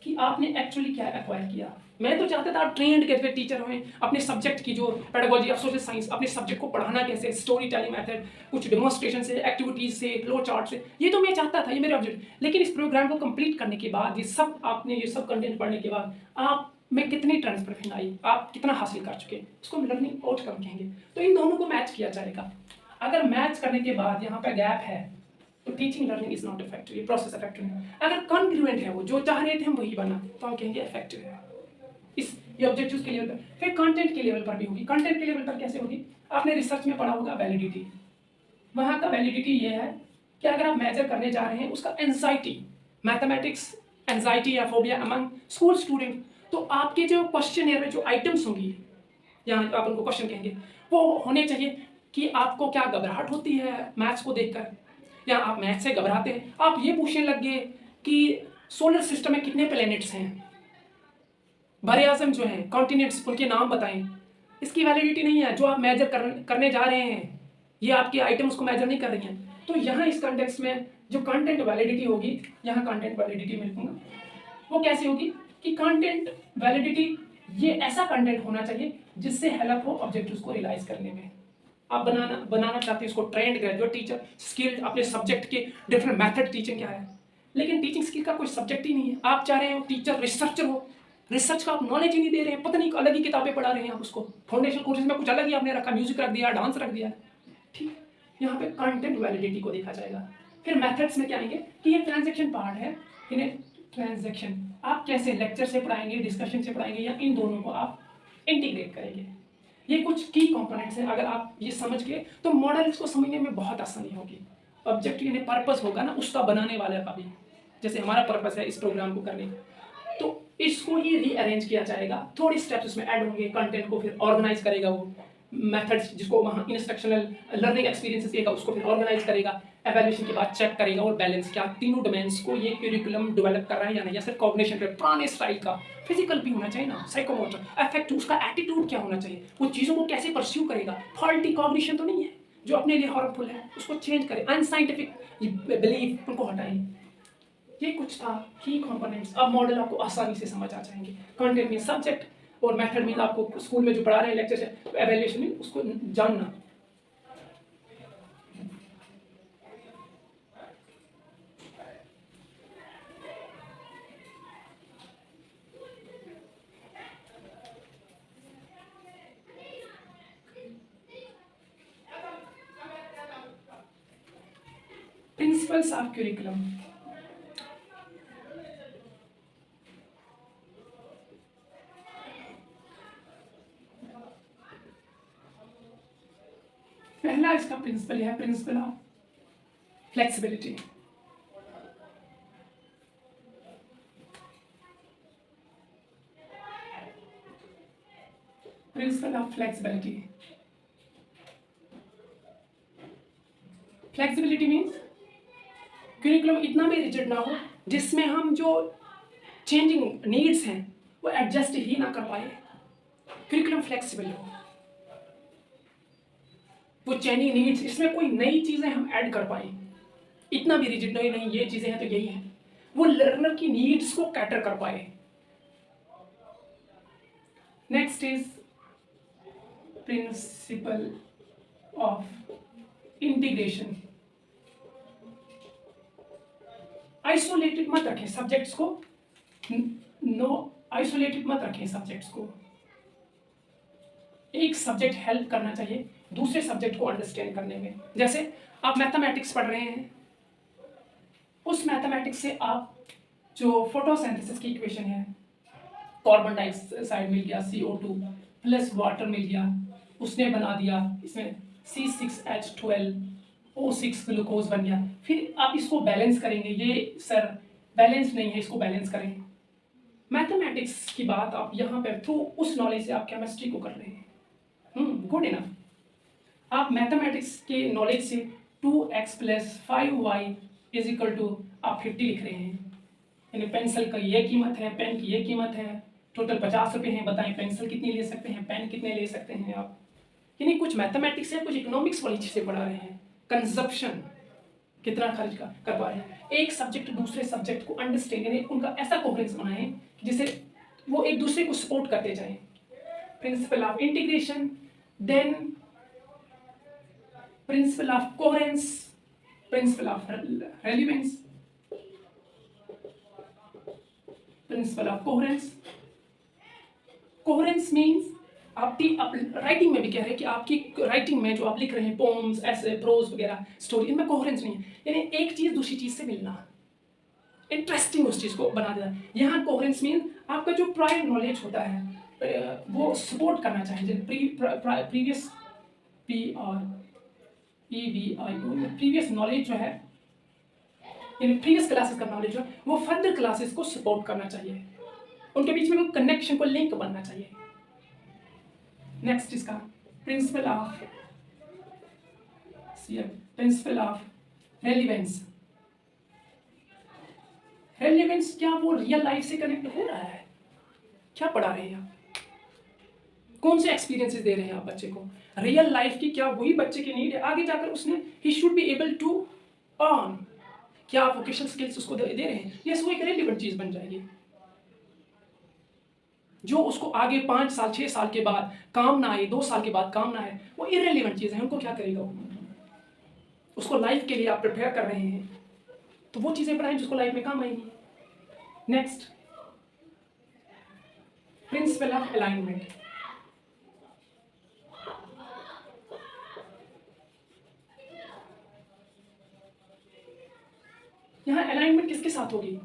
कि आपने एक्चुअली क्या एक्वायर किया। मैं तो चाहता था आप ट्रेंड कैसे टीचर हों, अपने सब्जेक्ट की जो पेडागोजी ऑफ सोशल साइंस, अपने सब्जेक्ट को पढ़ाना कैसे, स्टोरी टेलिंग मेथड, कुछ डेमोन्स्ट्रेशन से, एक्टिविटीज से, फ्लो चार्ट से, ये तो मैं चाहता था, ये मेरे ऑब्जेक्ट। लेकिन इस प्रोग्राम को कंप्लीट करने के बाद, ये सब आपने ये सब कंटेंट पढ़ने के बाद आप में कितनी ट्रांसफॉर्मेशन आई, आप कितना हासिल कर चुके, इसको हम लर्निंग आउटकम कहेंगे। तो इन दोनों को मैच किया जाएगा। अगर मैच करने के बाद यहाँ पे गैप है तो teaching learning is not effective, ये प्रोसेस इफेक्टिव है। अगर कॉन्ग्रुएंट है, वो जो चाह रहे थे हम वही बना, तो हम कहेंगे इफेक्टिव है। इस ये ऑब्जेक्टिव्स के लेवल पर। फिर कंटेंट के लेवल पर भी होगी। कंटेंट के लेवल पर कैसे होगी? आपने रिसर्च में पढ़ा होगा वैलिडिटी। वहाँ का वैलिडिटी ये है कि अगर आप मेजर करने जा रहे हैं उसका एंजाइटी, मैथमेटिक्स एंजाइटी या फोबिया अमंग स्कूल स्टूडेंट, तो आपके जो क्वेश्चन में जो आइटम्स होंगी, यहाँ आप उनको क्वेश्चन कहेंगे, वो होने चाहिए कि आपको क्या घबराहट होती है मैथ्स को देखकर, या आप मैथ्स से घबराते हैं। आप ये पूछने लग गए कि सोलर सिस्टम में कितने प्लैनेट्स हैं, बड़े आजम जो हैं, कॉन्टिनेंट्स, उनके नाम बताएं। इसकी वैलिडिटी नहीं है। जो आप मेजर करने जा रहे हैं, ये आपके आइटम उसको मेजर नहीं कर रही हैं। तो यहाँ इस कंटेक्स्ट में जो कंटेंट वैलिडिटी होगी, यहाँ कंटेंट वैलिडिटी में लिखूंगा, वो कैसे होगी कि कंटेंट वैलिडिटी, ये ऐसा कंटेंट होना चाहिए जिससे हेल्प हो ऑब्जेक्टिव्स को रियलाइज करने में। आप बनाना चाहते हैं इसको ट्रेंड ग्रेजुएट टीचर, स्किल्ड, अपने सब्जेक्ट के डिफरेंट मेथड टीचिंग क्या है, लेकिन टीचिंग स्किल का कोई सब्जेक्ट ही नहीं है। आप चाह रहे हो टीचर रिसर्चर हो, रिसर्च का आप नॉलेज ही नहीं दे रहे हैं, पता नहीं अलग ही किताबें पढ़ा रहे हैं आप उसको। फाउंडेशन कोर्सेज में कुछ अलग ही आपने रखा, म्यूजिक रख दिया, डांस रख दिया, ठीक। यहाँ पे कंटेंट वैलिडिटी को देखा जाएगा। फिर मेथड्स में क्या आएंगे कि ये ट्रांजेक्शन पार्ट है, इन्हें ट्रांजेक्शन आप कैसे लेक्चर से पढ़ाएंगे, डिस्कशन से पढ़ाएंगे, या इन दोनों को आप इंटीग्रेट करेंगे। ये कुछ की कंपोनेंट्स हैं। अगर आप ये समझ गए तो मॉडल इसको समझने में बहुत आसानी होगी। ऑब्जेक्टिव यानी पर्पस होगा ना उसका, बनाने वाले का भी, जैसे हमारा पर्पस है इस प्रोग्राम को करने, तो इसको ही रीअरेंज किया जाएगा। थोड़ी स्टेप्स उसमें ऐड होंगे, कंटेंट को फिर ऑर्गेनाइज करेगा वो, मेथड्स जिसको वहाँ इंस्ट्रक्शनल लर्निंग एक्सपीरियंसेस देगा उसको फिर ऑर्गेनाइज करेगा, एवेल्यूएशन के बाद चेक करेगा और बैलेंस क्या तीनों डोमेन्स को ये करिकुलम डेवलप कर रहा है या नहीं, या सिर्फ कॉग्निशन पे पुराने स्टाइल का। फिजिकल भी होना चाहिए ना, साइकोमोटर अफेक्ट, उसका एटीट्यूड क्या होना चाहिए, वो चीज़ों को कैसे परस्यू करेगा। फॉल्टी कॉग्निशन तो नहीं है जो अपने लिए हार्मफुल है, उसको चेंज करें, अनसाइंटिफिक बिलीफ उनको हटाएं। ये कुछ था की कंपोनेंट्स। अब मॉडल आपको आसानी से समझ आ जाएंगे। कंटेंट में सब्जेक्ट, और मेथड में आपको स्कूल में जो पढ़ा रहे हैं लेक्चर से, एवेल्युएशन में उसको जानना। Principles of curriculum. पहला इसका प्रिंसिपल है principle of flexibility. Principle of flexibility. Flexibility means curriculum इतना भी रिजिड ना हो जिसमें हम जो चेंजिंग नीड्स हैं वो एडजस्ट ही ना कर पाए। करिकुलम फ्लेक्सिबल हो, वो चेंजिंग नीड्स, इसमें कोई नई चीज़ें हम ऐड कर पाए। इतना भी रिजिड नहीं ये चीज़ें हैं तो यही है, वो लर्नर की नीड्स को कैटर कर पाए। Next is principal of integration. Isolated मत रखें सब्जेक्ट्स को, नो आइसोलेटेड मत रखें सब्जेक्ट्स को। एक सब्जेक्ट हेल्प करना चाहिए दूसरे सब्जेक्ट को अंडरस्टैंड करने में। जैसे आप मैथमेटिक्स पढ़ रहे हैं, उस मैथमेटिक्स से आप जो फोटोसिंथेसिस की इक्वेशन है, कार्बन डाइऑक्साइड मिल गया CO2 प्लस वाटर मिल गया, उसने बना दिया इसमें C6H12O6 ग्लूकोज बन गया। फिर आप इसको बैलेंस करेंगे, ये सर बैलेंस नहीं है, इसको बैलेंस करें। मैथमेटिक्स की बात आप यहाँ पे थ्रू उस नॉलेज से आप केमिस्ट्री को कर रहे हैं। Good enough. आप मैथमेटिक्स के नॉलेज से 2x + 5y = आप 50 लिख रहे हैं। यानी पेंसिल का ये कीमत है, पेन की ये कीमत है, टोटल 50 रुपये हैं। बताएं पेंसिल कितनी ले सकते हैं, पेन कितने ले सकते हैं आप। यानी कुछ मैथमेटिक्स है, कुछ इकोनॉमिक्स वाली चीज़ें पढ़ा रहे हैं। कंजप्शन कितना खर्च कर पा रहे हैं। एक सब्जेक्ट दूसरे सब्जेक्ट को अंडरस्टैंड, यानी उनका ऐसा कोहेरेंस बनाएं जिससे वो एक दूसरे को सपोर्ट करते जाएं। Principle of integration, then principle of coherence, principle of relevance, principle of coherence. Coherence means आपकी राइटिंग में भी कह रहे हैं कि आपकी राइटिंग में जो आप लिख रहे हैं पोम्स, ऐसे प्रोज वगैरह, स्टोरी, इनमें कोहेरेंस नहीं है। यानी एक चीज़ दूसरी चीज़ से मिलना, इंटरेस्टिंग उस चीज़ को बना देना। यहाँ कोहेरेंस मीन आपका जो प्रायर नॉलेज होता है वो सपोर्ट करना चाहिए। प्रीवियस प्रीवियस नॉलेज जो है, यानी प्रीवियस क्लासेस का नॉलेज जो है वो फर्दर क्लासेस को सपोर्ट करना चाहिए, उनके बीच में वो कनेक्शन को लिंक बनना चाहिए। नेक्स्ट इसका प्रिंसिपल ऑफ रेलिवेंस। रेलिवेंस क्या वो रियल लाइफ से कनेक्ट हो रहा है? क्या पढ़ा रहे हैं आप, कौन से एक्सपीरियंसेस दे रहे हैं आप बच्चे को? रियल लाइफ की क्या वही बच्चे की नीड है? आगे जाकर उसने ही should be able to earn, क्या आप वोकेशनल स्किल्स उसको दे रहे हैं? यस, वो एक रेलिवेंट चीज बन जाएगी जो उसको आगे 5 साल 6 साल के बाद काम ना आए, 2 साल के बाद काम ना आए, वो इररेलेवेंट चीज़ है। उनको क्या करेगा वो? उसको लाइफ के लिए आप प्रिपेयर कर रहे हैं तो वो चीज़ें पढ़ाएं जिसको लाइफ में काम आएंगी। Next principle of alignment. यहाँ अलाइनमेंट किसके साथ होगी?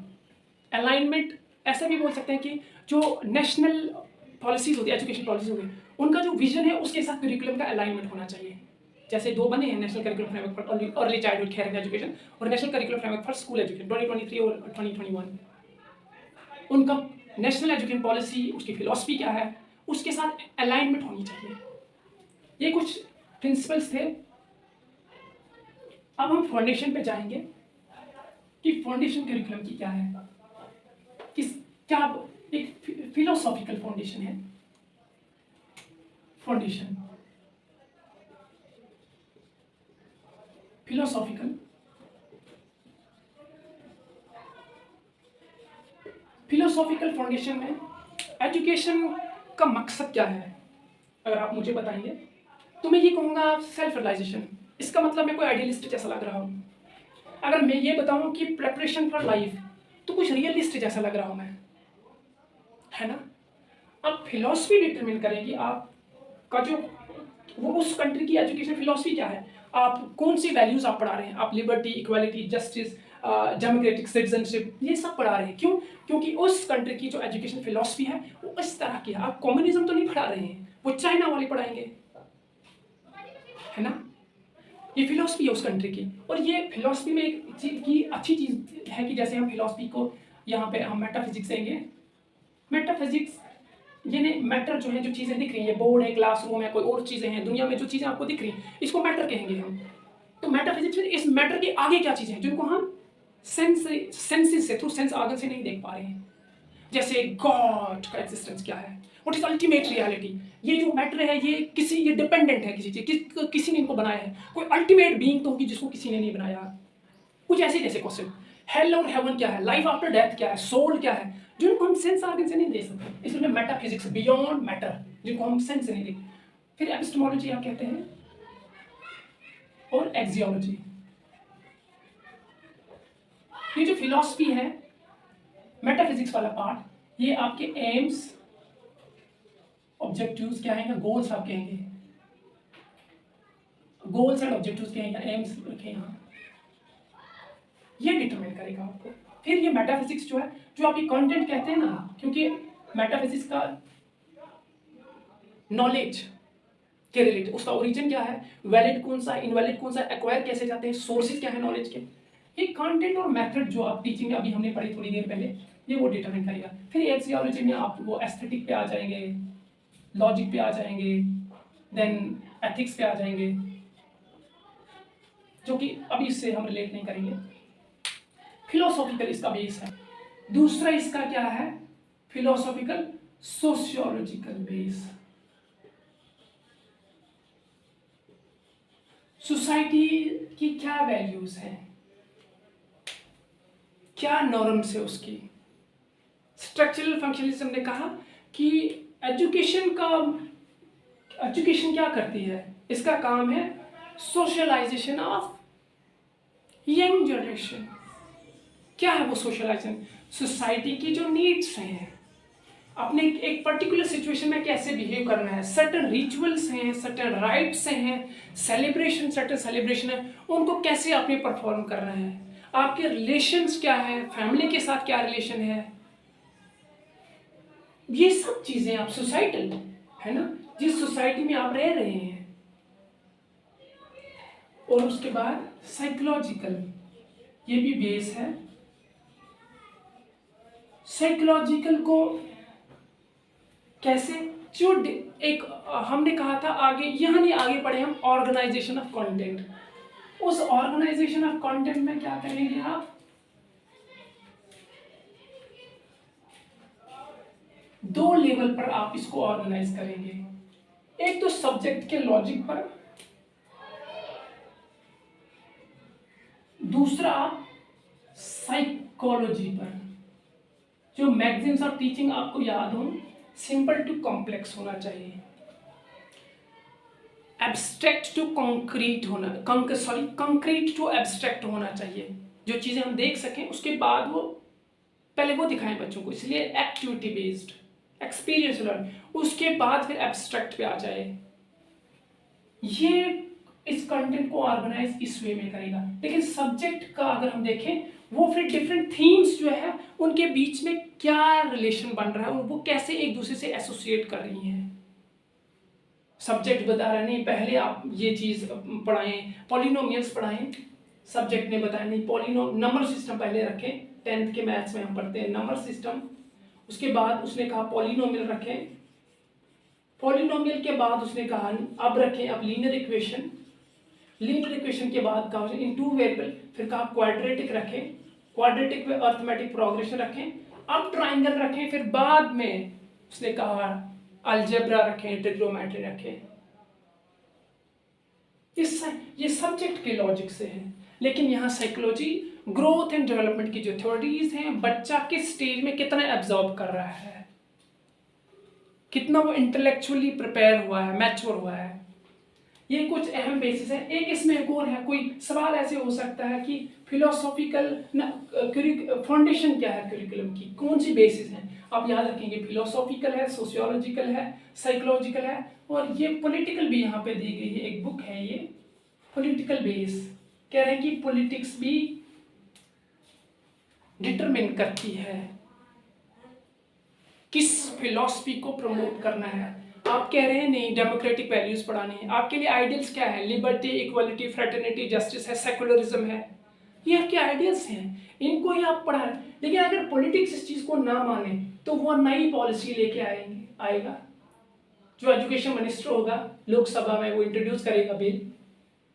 अलाइनमेंट ऐसा भी बोल सकते हैं कि जो नेशनल पॉलिसीज होती है, एजुकेशन पॉलिसीज होती है, उनका जो विजन है उसके साथ करिकुलम का अलाइनमेंट होना चाहिए। जैसे 2 बने हैं, National Curriculum Framework for Early Childhood Care and Education और National Curriculum Framework for School Education 2023 और 2021। उनका नेशनल एजुकेशन पॉलिसी, उसकी फिलॉसफी क्या है, उसके साथ अलाइनमेंट होनी चाहिए। ये कुछ प्रिंसिपल्स थे। अब हम फाउंडेशन पे जाएंगे कि फाउंडेशन करिकुलम की क्या है, क्या एक फिलोसॉफिकल फाउंडेशन है। फाउंडेशन फिलोसॉफिकल फाउंडेशन में एजुकेशन का मकसद क्या है अगर आप मुझे बताएंगे तो मैं ये कहूँगा सेल्फ रियलाइजेशन। इसका मतलब मैं कोई आइडियलिस्ट जैसा लग रहा हूँ। अगर मैं ये बताऊँ कि प्रेपरेशन फॉर लाइफ तो कुछ रियलिस्ट जैसा लग रहा हूँ मैं, है ना। अब फिलॉसफी डिटरमिन करेगी आपका जो वो उस कंट्री की एजुकेशन फिलॉसफी क्या है। आप कौन सी वैल्यूज आप पढ़ा रहे हैं, आप liberty, equality, justice, democratic citizenship, ये सब पढ़ा रहे हैं। क्यों? क्योंकि उस कंट्री की जो एजुकेशन फिलॉसफी है वो इस तरह की है। आप कम्युनिज्म तो नहीं पढ़ा रहे हैं, वो चाइना वाले पढ़ाएंगे, है ना। ये फिलॉसफी है उस कंट्री की। और ये फिलॉसफी में एक चीज की अच्छी चीज है कि जैसे हम फिलॉसफी को यहाँ पे हम मेटाफिजिक्स देंगे। मेटाफिजिक्स यानी मैटर जो है, जो चीज़ें दिख रही है, बोर्ड है, क्लासरूम है, कोई और चीज़ें हैं, दुनिया में जो चीज़ें आपको दिख रही हैं, इसको मैटर कहेंगे हम। तो मेटाफिजिक्स में इस मैटर के आगे क्या चीज़ें हैं जिनको हम सेंसेस से, थ्रू सेंस ऑर्गन से नहीं देख पा रहे हैं। जैसे गॉड का एग्जिस्टेंस क्या है, व्हाट इज अल्टीमेट रियलिटी। ये जो मैटर है ये डिपेंडेंट है किसी चीज, किसी ने इनको बनाया है। कोई अल्टीमेट बीइंग तो होगी जिसको किसी ने नहीं बनाया। कुछ ऐसे जैसे क्वेश्चन, हेल और हेवन क्या है, लाइफ आफ्टर डेथ क्या है, सोल क्या है, जिनको हम सेंस ऑर्गन से नहीं दे सकते। इसलिए मेटाफिजिक्स बियॉन्ड मैटर, जिनको हम सेंस से नहीं देख। फिर एपिस्टेमोलॉजी आप कहते हैं, और एक्सियोलॉजी। ये जो फिलॉसफी है, मेटाफिजिक्स वाला पार्ट, ये आपके एम्स, ऑब्जेक्टिव्स क्या है ना, गोल्स आप कहेंगे, गोल्स एंड ऑब्जेक्टिव्स कहेंगे, एम्स रखें यहाँ, ये डिटरमाइन करेगा आपको। फिर ये मेटाफिजिक्स जो है, जो आप ये कंटेंट कहते हैं ना, क्योंकि मेटाफिजिक्स का नॉलेज के रिलेटेड, उसका ओरिजिन क्या है, वैलिड कौन सा, इनवैलिड कौन सा, एक्वायर कैसे जाते हैं, सोर्सेज क्या है नॉलेज के, ये कंटेंट और मेथड जो आप टीचिंग अभी हमने पढ़ी थोड़ी देर पहले, ये वो डिटरमाइन करेगा। फिर एक्सियोलॉजी में आप वो एस्थेटिक पे आ जाएंगे, लॉजिक पे आ जाएंगे, देन एथिक्स पे आ जाएंगे, जो कि अभी इससे हम रिलेट नहीं करेंगे। फिलोसॉफिकल इसका बेस है। दूसरा इसका क्या है, फिलोसॉफिकल सोशियोलॉजिकल बेस। सोसाइटी की क्या वैल्यूज हैं, क्या नॉर्म्स है उसकी। स्ट्रक्चरल फंक्शनलिज्म ने कहा कि एजुकेशन क्या करती है, इसका काम है सोशलाइजेशन ऑफ यंग जनरेशन। क्या है वो सोशलाइजेशन, सोसाइटी की जो नीड्स हैं, अपने एक पर्टिकुलर सिचुएशन में कैसे बिहेव करना है, सर्टेन रिचुअल्स हैं, सर्टेन राइट्स हैं, सर्टेन सेलिब्रेशन है, उनको कैसे आपने परफॉर्म करना है, आपके रिलेशंस क्या है, फैमिली के साथ क्या रिलेशन है, ये सब चीजें आप सोसाइटल, है ना, जिस सोसाइटी में आप रह रहे हैं। और उसके बाद साइकोलॉजिकल, ये भी बेस है। साइकोलॉजिकल को कैसे, जो एक हमने कहा था आगे, यहाँ नहीं आगे पढ़े हम, ऑर्गेनाइजेशन ऑफ कंटेंट। उस ऑर्गेनाइजेशन ऑफ कंटेंट में क्या करेंगे आप, दो लेवल पर आप इसको ऑर्गेनाइज करेंगे। एक तो सब्जेक्ट के लॉजिक पर, दूसरा साइकोलॉजी पर। जो मैगजीन्स ऑफ टीचिंग आपको याद हो, सिंपल टू कॉम्प्लेक्स होना चाहिए, एब्स्ट्रैक्ट टू कंक्रीट होना, कंक्रीट टू एब्स्ट्रैक्ट होना चाहिए। जो चीजें हम देख सकें उसके बाद वो पहले वो दिखाएं बच्चों को, इसलिए एक्टिविटी बेस्ड, एक्सपीरियंस लर्न, उसके बाद फिर एब्स्ट्रैक्ट पे आ जाए। ये इस कंटेंट को ऑर्गेनाइज इस वे में करेगा। लेकिन सब्जेक्ट का अगर हम देखें, वो फिर डिफरेंट थीम्स जो है उनके बीच में क्या रिलेशन बन रहा है, वो कैसे एक दूसरे से एसोसिएट कर रही हैं। सब्जेक्ट बता रहा नहीं, पहले आप ये चीज पढ़ाएं, पॉलिनोमियल्स पढ़ाएं, सब्जेक्ट ने बताया नहीं, नंबर सिस्टम पहले रखें, 10th के मैथ्स में हम पढ़ते हैं नंबर सिस्टम। उसके बाद उसने कहा पॉलिनोमियल रखें, पॉलिनोमियल के बाद उसने कहा अब रखें अब लीनियर इक्वेशन, लीनियर इक्वेशन के बाद कहा इन टू वेरिएबल, फिर कहा क्वाड्रेटिक रखें, क्वाड्रेटिक में अर्थमेटिक प्रोग्रेशन रखें, अब ट्राइंगल रखें, फिर बाद में उसने कहा अलजेब्रा रखें, ट्रिग्नोमेट्री रखें। ये सब्जेक्ट के लॉजिक से है। लेकिन यहाँ साइकोलॉजी, ग्रोथ एंड डेवलपमेंट की जो थ्योरीज हैं, बच्चा किस स्टेज में कितना एब्जॉर्ब कर रहा है, कितना वो इंटेलेक्चुअली प्रिपेयर हुआ है, मैच्योर हुआ है, ये कुछ अहम बेसिस है। एक इसमें एक और है, कोई सवाल ऐसे हो सकता है कि फिलोसॉफिकल फाउंडेशन क्या है करिकुलम की, कौन सी बेसिस है। आप याद रखेंगे फिलोसॉफिकल है, सोशियोलॉजिकल है, साइकोलॉजिकल है, और ये पॉलिटिकल भी यहाँ पे दी गई है। एक बुक है ये पॉलिटिकल बेस, कह रहे हैं कि पॉलिटिक्स भी डिटरमिन करती है किस फिलॉसफी को प्रमोट करना है। आप कह रहे हैं नहीं डेमोक्रेटिक वैल्यूज पढ़ाने हैं, आपके लिए आइडियल्स क्या है? लिबर्टी, इक्वलिटी, फ्रेटर्निटी, जस्टिस है, सेकुलरिज्म है, ये आपके आइडियल्स हैं, इनको ही आप पढ़ा। लेकिन अगर पॉलिटिक्स इस चीज को ना माने तो वो नई पॉलिसी लेके आएगा। जो एजुकेशन मिनिस्टर होगा लोकसभा में, वो इंट्रोड्यूस करेगा बिल,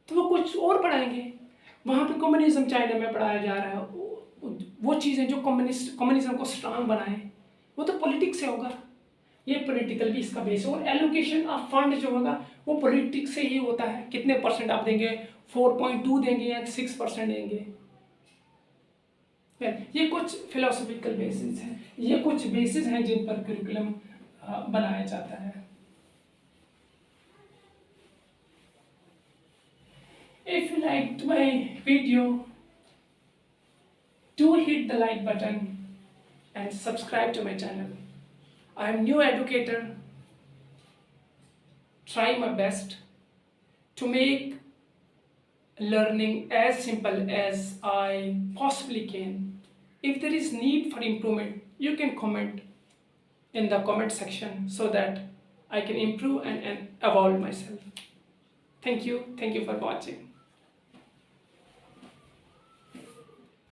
तो वो कुछ और पढ़ाएंगे। वहाँ पे कम्युनिज्म चाइना में पढ़ाया जा रहा है, वो चीज़ें जो कम्युनिज्म को स्ट्रांग बनाए, वो तो पॉलिटिक्स से होगा। ये पॉलिटिकल भी इसका बेस है। और एलोकेशन ऑफ फंड जो होगा वो पॉलिटिक्स से ही होता है। कितने परसेंट आप देंगे, 4.2 देंगे या 6% देंगे। ये कुछ फिलोसॉफिकल बेसिस हैं, ये कुछ बेसिस हैं जिन पर करिकुलम बनाया जाता है। If you liked my video, do hit the like button and subscribe to my channel. I am new educator, trying my best to make learning as simple as I possibly can. If there is need for improvement, you can comment in the comment section so that I can improve and evolve myself. Thank you for watching.